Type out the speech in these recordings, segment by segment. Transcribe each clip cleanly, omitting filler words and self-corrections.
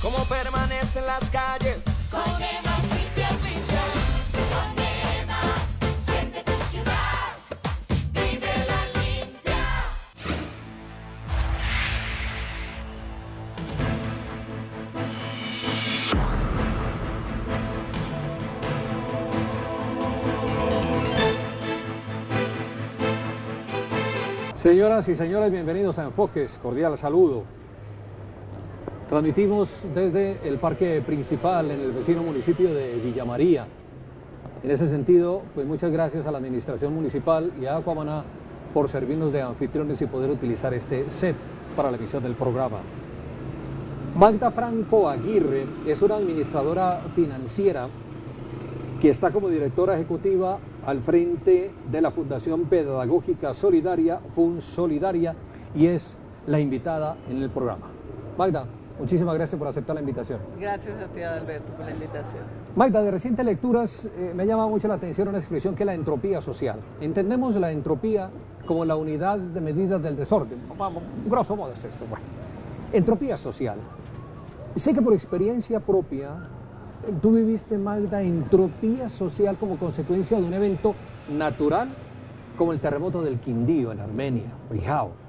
cómo permanecen las calles. Con Emas limpias, limpias. Con Emas, siente tu ciudad. Vívela limpia. Señoras y señores, bienvenidos a Enfoques, cordial saludo. Transmitimos desde el parque principal en el vecino municipio de Villa María. En ese sentido, pues muchas gracias a la administración municipal y a Aquamaná por servirnos de anfitriones y poder utilizar este set para la emisión del programa. Magda Franco Aguirre es una administradora financiera que está como directora ejecutiva al frente de la Fundación Pedagógica Solidaria, FunSolidaria, y es la invitada en el programa. Magda, muchísimas gracias por aceptar la invitación. Gracias a ti, Adalberto, por la invitación. Magda, de recientes lecturas me llama mucho la atención una expresión que es la entropía social. Entendemos la entropía como la unidad de medida del desorden. Vamos, grosso modo es eso. Bueno, entropía social. Sé que por experiencia propia tú viviste, Magda, entropía social como consecuencia de un evento natural como el terremoto del Quindío en Armenia, Bijao.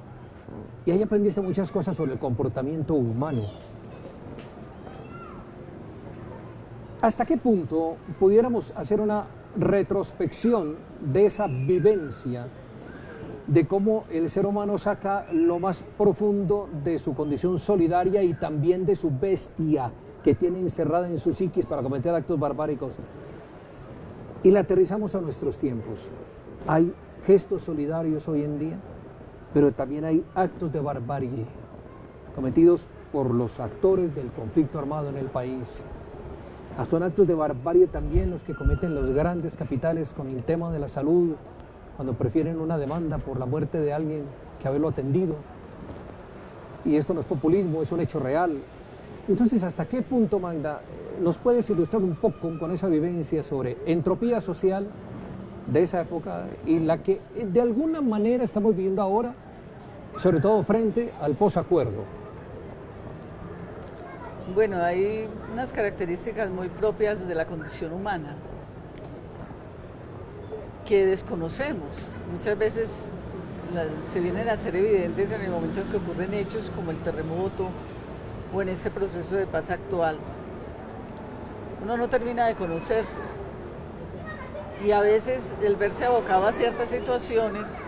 Y ahí aprendiste muchas cosas sobre el comportamiento humano. ¿Hasta qué punto pudiéramos hacer una retrospección de esa vivencia, de cómo el ser humano saca lo más profundo de su condición solidaria y también de su bestia que tiene encerrada en su psiquis para cometer actos barbáricos, y la aterrizamos a nuestros tiempos? Hay gestos solidarios hoy en día, pero también hay actos de barbarie cometidos por los actores del conflicto armado en el país. Son actos de barbarie también los que cometen los grandes capitales con el tema de la salud, cuando prefieren una demanda por la muerte de alguien que haberlo atendido. Y esto no es populismo, es un hecho real. Entonces, ¿hasta qué punto, Magda, nos puedes ilustrar un poco con esa vivencia sobre entropía social de esa época y la que de alguna manera estamos viviendo ahora, sobre todo frente al posacuerdo? Bueno, hay unas características muy propias de la condición humana que desconocemos. Muchas veces se vienen a ser evidentes en el momento en que ocurren hechos como el terremoto o en este proceso de paz actual. Uno no termina de conocerse y a veces el verse abocado a ciertas situaciones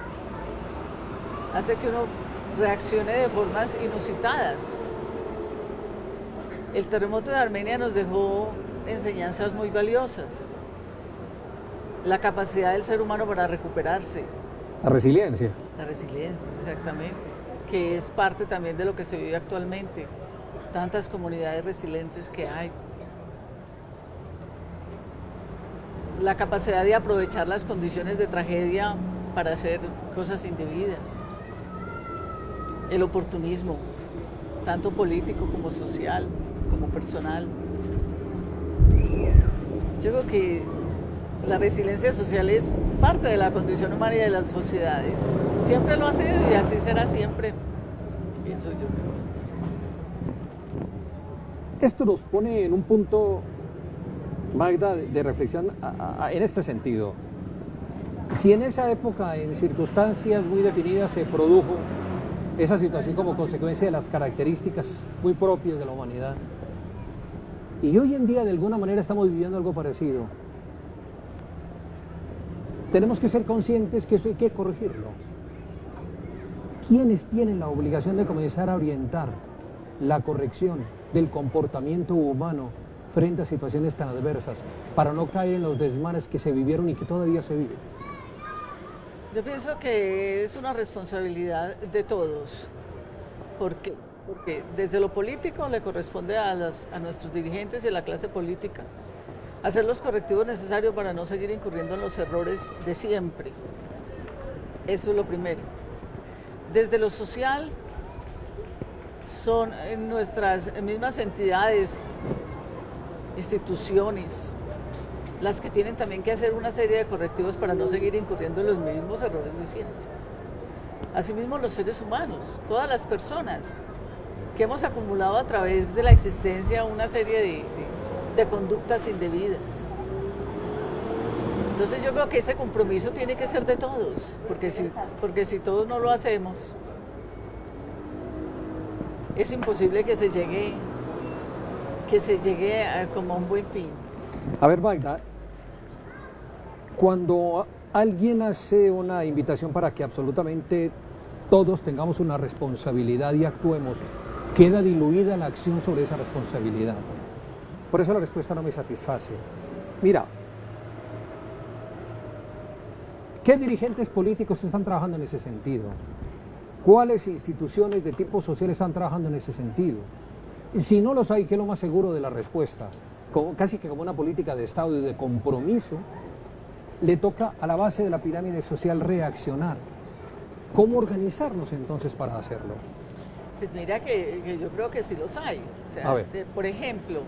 hace que uno reaccione de formas inusitadas. El terremoto de Armenia nos dejó enseñanzas muy valiosas. La capacidad del ser humano para recuperarse. La resiliencia. La resiliencia, exactamente, que es parte también de lo que se vive actualmente. Tantas comunidades resilientes que hay. La capacidad de aprovechar las condiciones de tragedia para hacer cosas indebidas. El oportunismo, tanto político como social, como personal. Yo creo que la resiliencia social es parte de la condición humana y de las sociedades. Siempre lo ha sido y así será siempre, pienso yo. Esto nos pone en un punto, Magda, de reflexión en este sentido. Si en esa época, en circunstancias muy definidas, se produjo esa situación como consecuencia de las características muy propias de la humanidad, y hoy en día de alguna manera estamos viviendo algo parecido, tenemos que ser conscientes que eso hay que corregirlo. ¿Quiénes tienen la obligación de comenzar a orientar la corrección del comportamiento humano frente a situaciones tan adversas para no caer en los desmanes que se vivieron y que todavía se viven? Yo pienso que es una responsabilidad de todos. ¿Por qué? Porque desde lo político le corresponde a nuestros dirigentes y a la clase política hacer los correctivos necesarios para no seguir incurriendo en los errores de siempre. Eso es lo primero. Desde lo social, son nuestras mismas entidades, instituciones, las que tienen también que hacer una serie de correctivos para no seguir incurriendo en los mismos errores de siempre. Asimismo, los seres humanos, todas las personas, que hemos acumulado a través de la existencia una serie de conductas indebidas. Entonces yo creo que ese compromiso tiene que ser de todos, porque si todos no lo hacemos, es imposible que se llegue como a un buen fin. A ver, Magda, cuando alguien hace una invitación para que absolutamente todos tengamos una responsabilidad y actuemos, queda diluida la acción sobre esa responsabilidad. Por eso la respuesta no me satisface. Mira, ¿qué dirigentes políticos están trabajando en ese sentido? ¿Cuáles instituciones de tipo social están trabajando en ese sentido? Y si no los hay, ¿qué es lo más seguro de la respuesta? Casi que como una política de Estado y de compromiso, le toca a la base de la pirámide social reaccionar. ¿Cómo organizarnos entonces para hacerlo? Pues mira que yo creo que sí los hay. O sea, por ejemplo,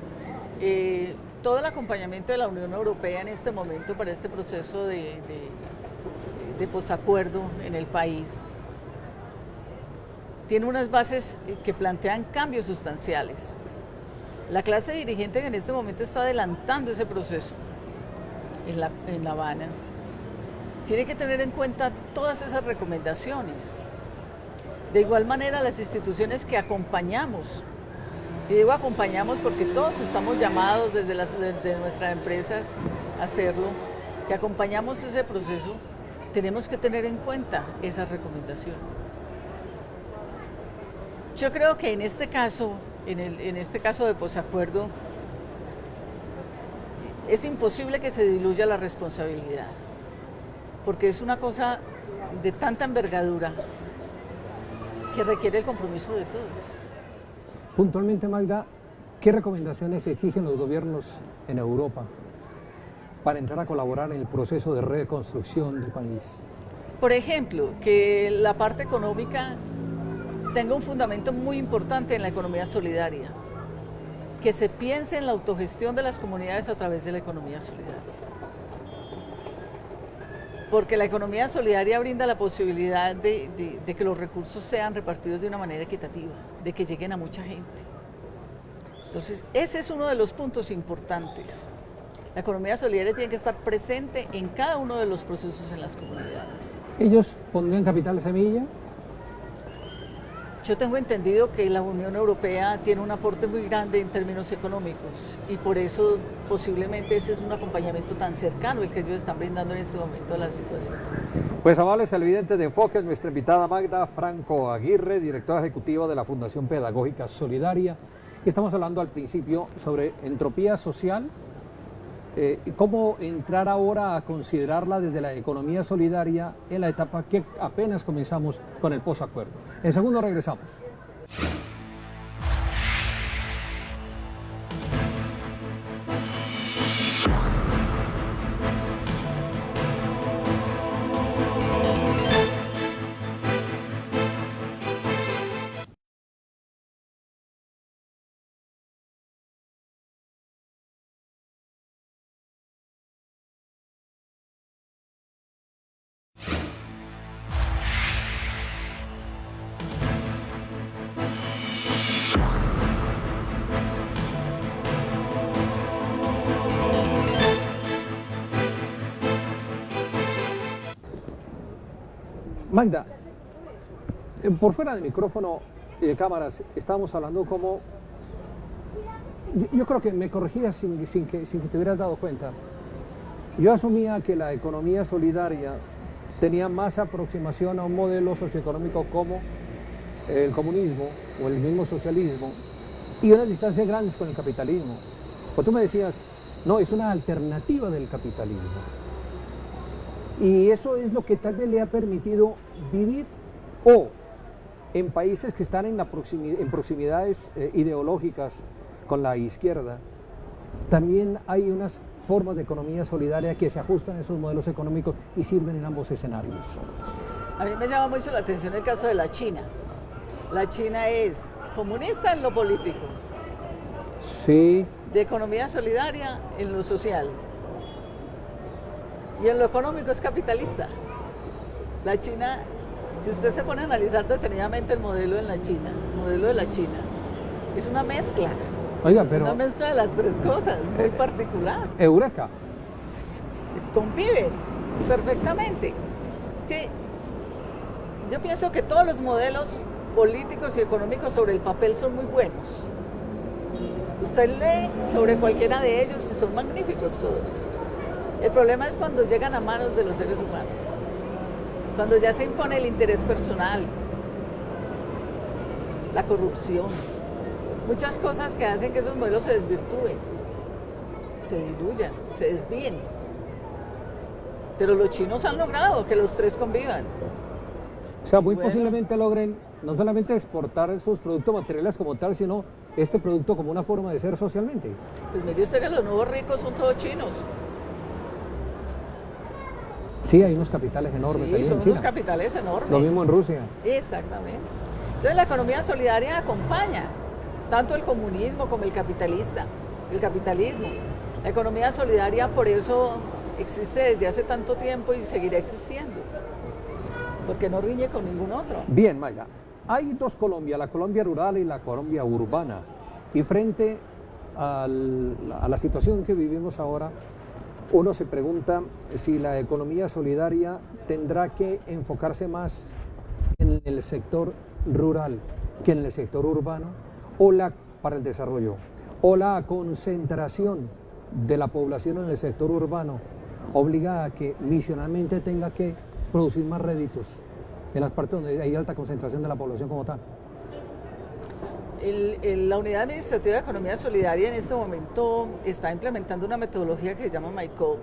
todo el acompañamiento de la Unión Europea en este momento para este proceso de posacuerdo en el país tiene unas bases que plantean cambios sustanciales. La clase dirigente en este momento está adelantando ese proceso en La Habana. Tiene que tener en cuenta todas esas recomendaciones. De igual manera, las instituciones que acompañamos, y digo acompañamos porque todos estamos llamados desde nuestras empresas a hacerlo, que acompañamos ese proceso, tenemos que tener en cuenta esas recomendaciones. Yo creo que en este caso, en este caso de posacuerdo, es imposible que se diluya la responsabilidad, porque es una cosa de tanta envergadura que requiere el compromiso de todos. Puntualmente, Magda, ¿qué recomendaciones exigen los gobiernos en Europa para entrar a colaborar en el proceso de reconstrucción del país? Por ejemplo, que la parte económica tenga un fundamento muy importante en la economía solidaria, que se piense en la autogestión de las comunidades a través de la economía solidaria. Porque la economía solidaria brinda la posibilidad de que los recursos sean repartidos de una manera equitativa, de que lleguen a mucha gente. Entonces, ese es uno de los puntos importantes. La economía solidaria tiene que estar presente en cada uno de los procesos en las comunidades. ¿Ellos pondrían capital semilla? Yo tengo entendido que la Unión Europea tiene un aporte muy grande en términos económicos y por eso posiblemente ese es un acompañamiento tan cercano el que ellos están brindando en este momento a la situación. Pues amables televidentes de Enfoque, nuestra invitada Magda Franco Aguirre, directora ejecutiva de la Fundación Pedagógica Solidaria. Y estamos hablando al principio sobre entropía social, cómo entrar ahora a considerarla desde la economía solidaria en la etapa que apenas comenzamos con el posacuerdo. En segundo regresamos. Magda, por fuera del micrófono y de cámaras, estábamos hablando como... Yo creo que me corregías sin que te hubieras dado cuenta. Yo asumía que la economía solidaria tenía más aproximación a un modelo socioeconómico como el comunismo o el mismo socialismo y unas distancias grandes con el capitalismo. Pues tú me decías, no, es una alternativa del capitalismo. Y eso es lo que tal vez le ha permitido vivir o en países que están en proximidades ideológicas con la izquierda, también hay unas formas de economía solidaria que se ajustan a esos modelos económicos y sirven en ambos escenarios. A mí me llama mucho la atención el caso de la China. La China es comunista en lo político, sí, de economía solidaria en lo social. Y en lo económico es capitalista. La China, si usted se pone a analizar detenidamente el modelo de la China, Es una mezcla. Oiga, Una pero mezcla de las tres cosas, muy particular. Eureka. Conviven perfectamente. Es que yo pienso que todos los modelos políticos y económicos sobre el papel son muy buenos. Usted lee sobre cualquiera de ellos y son magníficos todos. El problema es cuando llegan a manos de los seres humanos, cuando ya se impone el interés personal, la corrupción, muchas cosas que hacen que esos modelos se desvirtúen, se diluyan, se desvíen. Pero los chinos han logrado que los tres convivan. O sea, muy Bueno. posiblemente logren no solamente exportar sus productos materiales como tal, sino este producto como una forma de ser socialmente. Pues mire usted que los nuevos ricos son todos chinos. Sí, hay unos capitales enormes ahí Sí, son en unos China. capitales enormes. Lo mismo en Rusia. Exactamente. Entonces la economía solidaria acompaña tanto el comunismo como el capitalismo. La economía solidaria por eso existe desde hace tanto tiempo y seguirá existiendo, porque no riñe con ningún otro. Bien, Maya, hay dos Colombia, la Colombia rural y la Colombia urbana. Y frente a la situación que vivimos ahora, uno se pregunta si la economía solidaria tendrá que enfocarse más en el sector rural que en el sector urbano, para el desarrollo, o la concentración de la población en el sector urbano obliga a que misionalmente tenga que producir más réditos en las partes donde hay alta concentración de la población como tal. La Unidad Administrativa de Economía Solidaria en este momento está implementando una metodología que se llama MyCo.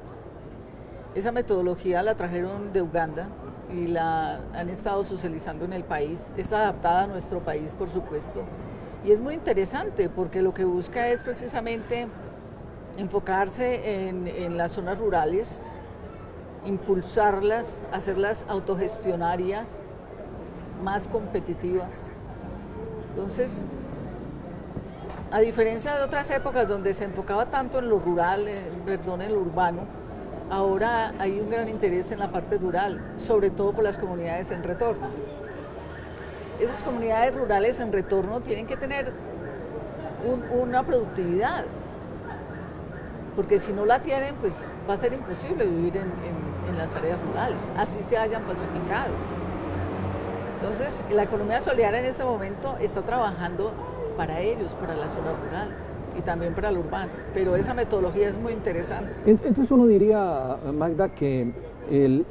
Esa metodología la trajeron de Uganda y la han estado socializando en el país. Es adaptada a nuestro país, por supuesto. Y es muy interesante porque lo que busca es precisamente enfocarse en las zonas rurales, impulsarlas, hacerlas autogestionarias, más competitivas. Entonces, a diferencia de otras épocas donde se enfocaba tanto en lo rural, en lo urbano, ahora hay un gran interés en la parte rural, sobre todo por las comunidades en retorno. Esas comunidades rurales en retorno tienen que tener una productividad, porque si no la tienen, pues va a ser imposible vivir en las áreas rurales, así se hayan pacificado. Entonces, la economía solidaria en este momento está trabajando para ellos, para las zonas rurales y también para el urbano, pero esa metodología es muy interesante. Entonces uno diría, Magda, que el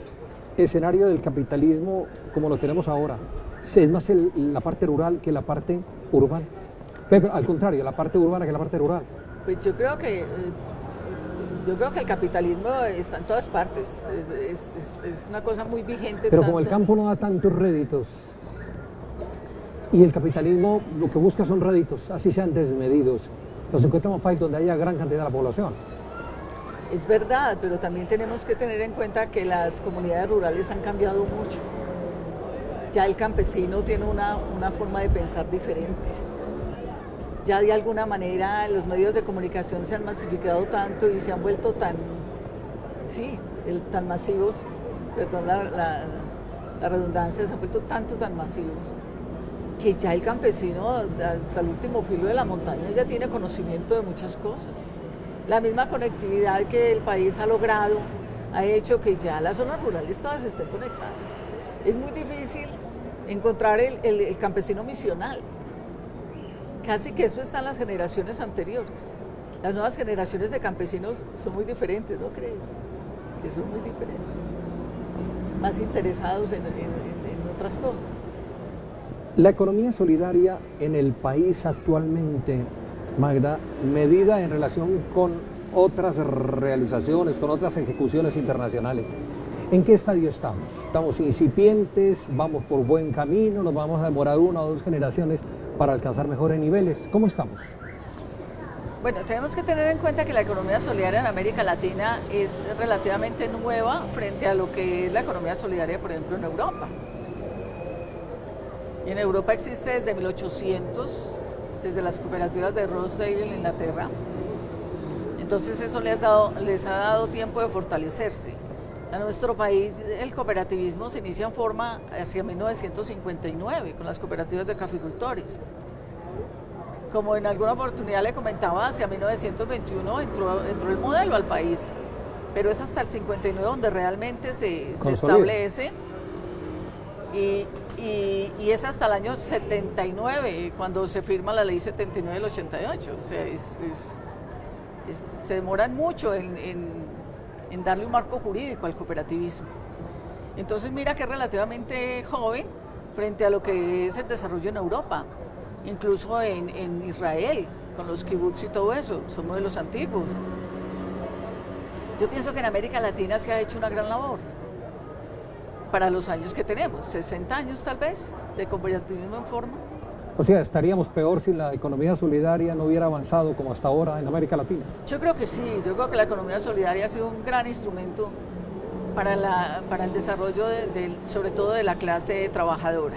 escenario del capitalismo como lo tenemos ahora es más la parte rural que la parte urbana. Pero al contrario, la parte urbana que la parte rural. Pues yo creo que el capitalismo está en todas partes, es una cosa muy vigente. Pero como el campo no da tantos réditos y el capitalismo lo que busca son réditos, así sean desmedidos, nos encontramos países donde haya gran cantidad de la población. Es verdad, pero también tenemos que tener en cuenta que las comunidades rurales han cambiado mucho. Ya el campesino tiene una forma de pensar diferente. Ya de alguna manera los medios de comunicación se han masificado tanto y se han vuelto tan masivos, perdón la redundancia, se han vuelto tan masivos, que ya el campesino hasta el último filo de la montaña ya tiene conocimiento de muchas cosas. La misma conectividad que el país ha logrado ha hecho que ya las zonas rurales todas estén conectadas. Es muy difícil encontrar el campesino misional. Casi que eso está en las generaciones anteriores. Las nuevas generaciones de campesinos son muy diferentes, ¿no crees? Que son muy diferentes. Más interesados en otras cosas. La economía solidaria en el país actualmente, Magda, medida en relación con otras realizaciones, con otras ejecuciones internacionales, ¿en qué estadio estamos? ¿Estamos incipientes? ¿Vamos por buen camino? ¿Nos vamos a demorar 1 o 2 generaciones para alcanzar mejores niveles? ¿Cómo estamos? Bueno, tenemos que tener en cuenta que la economía solidaria en América Latina es relativamente nueva frente a lo que es la economía solidaria, por ejemplo, en Europa. Y en Europa existe desde 1800, desde las cooperativas de Rochdale en Inglaterra. Entonces eso les ha dado tiempo de fortalecerse. En nuestro país el cooperativismo se inicia en forma hacia 1959 con las cooperativas de caficultores. como en alguna oportunidad le comentaba, hacia 1921 entró el modelo al país, pero es hasta el 59 donde realmente se establece y es hasta el año 79 cuando se firma la ley 79 del 88, o sea, se demoran mucho en darle un marco jurídico al cooperativismo. Entonces mira que es relativamente joven frente a lo que es el desarrollo en Europa, incluso en Israel, con los kibbutz y todo eso, son modelos antiguos. Yo pienso que en América Latina se ha hecho una gran labor para los años que tenemos, 60 años tal vez, de cooperativismo en forma. O sea, estaríamos peor si la economía solidaria no hubiera avanzado como hasta ahora en América Latina. Yo creo que sí, yo creo que la economía solidaria ha sido un gran instrumento para el desarrollo, sobre todo de la clase trabajadora.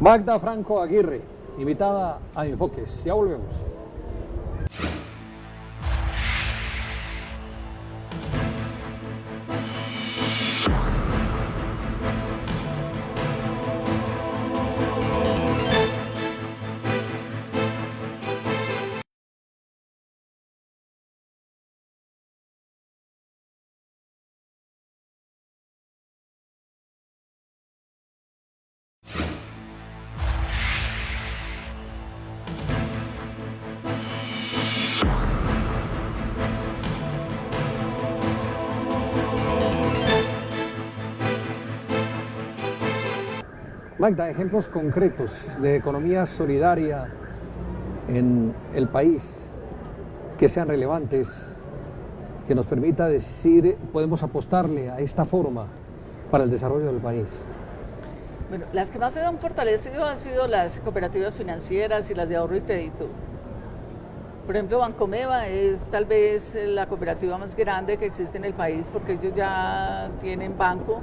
Magda Franco Aguirre, invitada a Enfoques. Ya volvemos. Magda, ejemplos concretos de economía solidaria en el país que sean relevantes, que nos permita decir, podemos apostarle a esta forma para el desarrollo del país. Bueno, las que más se han fortalecido han sido las cooperativas financieras y las de ahorro y crédito. Por ejemplo, Bancomeva es tal vez la cooperativa más grande que existe en el país porque ellos ya tienen banco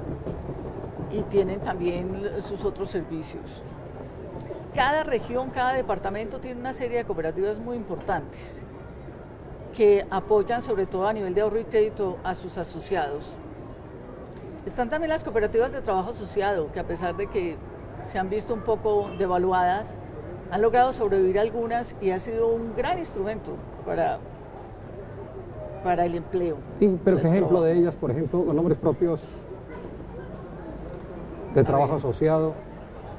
y tienen también sus otros servicios. Cada región, cada departamento tiene una serie de cooperativas muy importantes que apoyan sobre todo a nivel de ahorro y crédito a sus asociados. Están también las cooperativas de trabajo asociado, que a pesar de que se han visto un poco devaluadas, han logrado sobrevivir algunas y ha sido un gran instrumento para el empleo. Pero ¿qué ejemplo de ellas, por ejemplo, con nombres propios de trabajo asociado?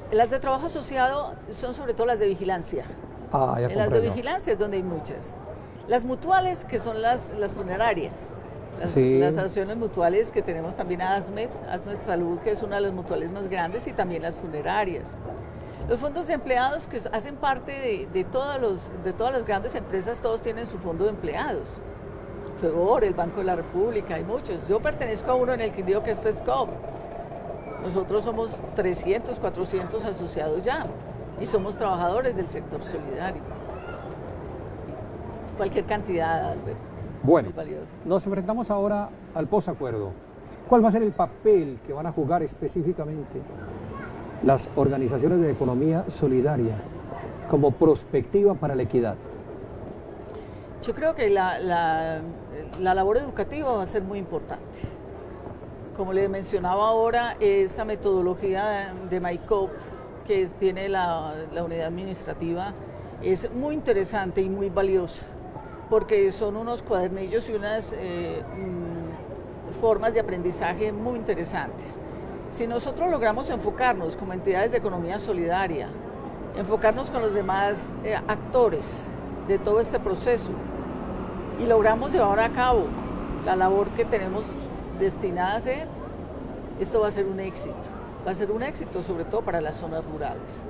Las de trabajo asociado son sobre todo las de vigilancia. Ya En las de comprendo. vigilancia es donde hay muchas. Las mutuales, que son las funerarias. Sí. Las asociaciones mutuales que tenemos también a ASMED Salud, que es una de las mutuales más grandes, y también las funerarias. Los fondos de empleados que hacen parte de todas las grandes empresas, todos tienen su fondo de empleados. FEBOR, el Banco de la República, hay muchos. Yo pertenezco a uno en el Quindío que es FESCOP. Nosotros somos 300, 400 asociados ya y somos trabajadores del sector solidario. Cualquier cantidad, Alberto. Bueno, Muy valiosa. nos enfrentamos ahora al posacuerdo. ¿Cuál va a ser el papel que van a jugar específicamente las organizaciones de economía solidaria como prospectiva para la equidad? Yo creo que la labor educativa va a ser muy importante. Como le mencionaba ahora, esa metodología de MyCoop que tiene la unidad administrativa es muy interesante y muy valiosa, porque son unos cuadernillos y unas formas de aprendizaje muy interesantes. Si nosotros logramos enfocarnos como entidades de economía solidaria, enfocarnos con los demás actores de todo este proceso y logramos llevar a cabo la labor que tenemos destinada a hacer, esto va a ser un éxito. Va a ser un éxito sobre todo para las zonas rurales,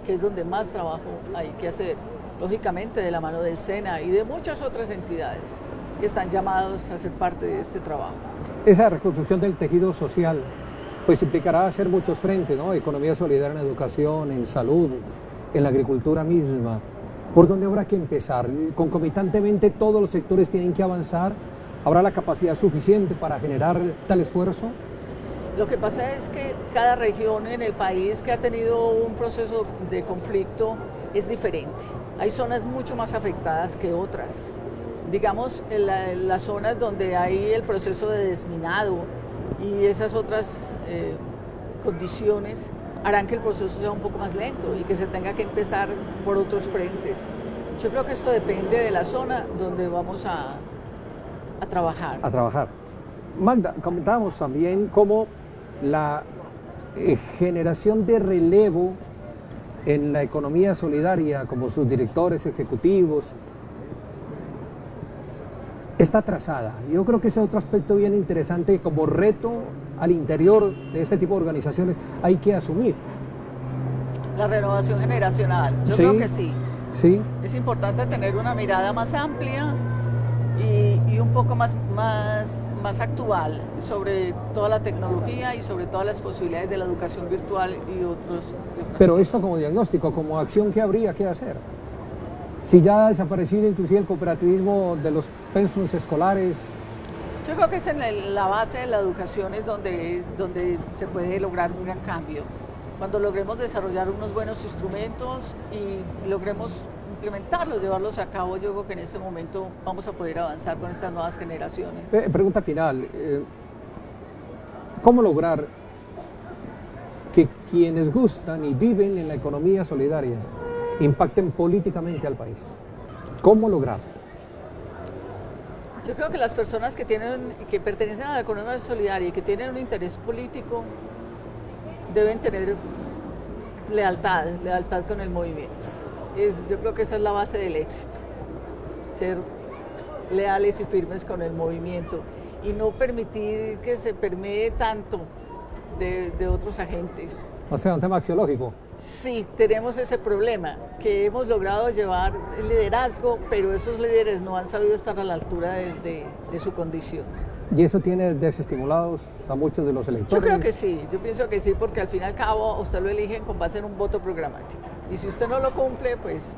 que es donde más trabajo hay que hacer, lógicamente de la mano del SENA y de muchas otras entidades que están llamados a ser parte de este trabajo. Esa reconstrucción del tejido social pues implicará hacer muchos frentes, ¿no? Economía solidaria en educación, en salud, en la agricultura misma. ¿Por dónde habrá que empezar? ¿Concomitantemente todos los sectores tienen que avanzar? ¿Habrá la capacidad suficiente para generar tal esfuerzo? Lo que pasa es que cada región en el país que ha tenido un proceso de conflicto es diferente. Hay zonas mucho más afectadas que otras. Digamos, en las zonas donde hay el proceso de desminado y esas otras condiciones harán que el proceso sea un poco más lento y que se tenga que empezar por otros frentes. Yo creo que esto depende de la zona donde vamos a trabajar. A trabajar. Magda, comentábamos también cómo la generación de relevo en la economía solidaria, como sus directores ejecutivos, está atrasada. Yo creo que ese es otro aspecto bien interesante como reto al interior de este tipo de organizaciones hay que asumir. La renovación generacional, yo Sí. creo que sí. Sí, Es importante tener una mirada más amplia y un poco más actual sobre toda la tecnología y sobre todas las posibilidades de la educación virtual y otras pero esto como diagnóstico, como acción, ¿qué habría que hacer? Si ya ha desaparecido inclusive el cooperativismo de los pensos escolares, Yo creo que es en la base de la educación es donde se puede lograr un gran cambio. Cuando logremos desarrollar unos buenos instrumentos y logremos implementarlos, llevarlos a cabo, yo creo que en ese momento vamos a poder avanzar con estas nuevas generaciones. pregunta final, ¿cómo lograr que quienes gustan y viven en la economía solidaria impacten políticamente al país? ¿Cómo lograr? Yo creo que las personas que pertenecen a la economía solidaria y que tienen un interés político deben tener lealtad con el movimiento. Yo creo que esa es la base del éxito, ser leales y firmes con el movimiento y no permitir que se permee tanto de otros agentes. O sea, un tema axiológico. Sí, tenemos ese problema, que hemos logrado llevar el liderazgo, pero esos líderes no han sabido estar a la altura de su condición. ¿Y eso tiene desestimulados a muchos de los electores? Yo creo que sí, yo pienso que sí, porque al fin y al cabo a usted lo eligen con base en un voto programático. Y si usted no lo cumple, pues...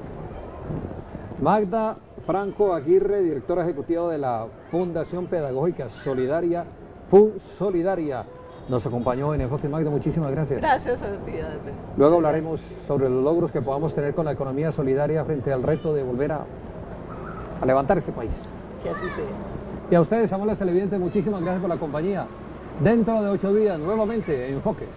Magda Franco Aguirre, directora ejecutiva de la Fundación Pedagógica Solidaria, FUNSolidaria, nos acompañó en Enfoque. Magda, muchísimas gracias. Gracias a ti, Alberto. Luego hablaremos sobre los logros que podamos tener con la economía solidaria frente al reto de volver a levantar este país. Que así sea. Y a ustedes, amables televidentes, muchísimas gracias por la compañía. Dentro de 8 días, nuevamente, Enfoques.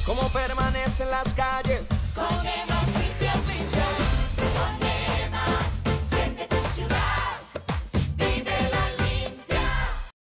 Cómo permanecen las calles Con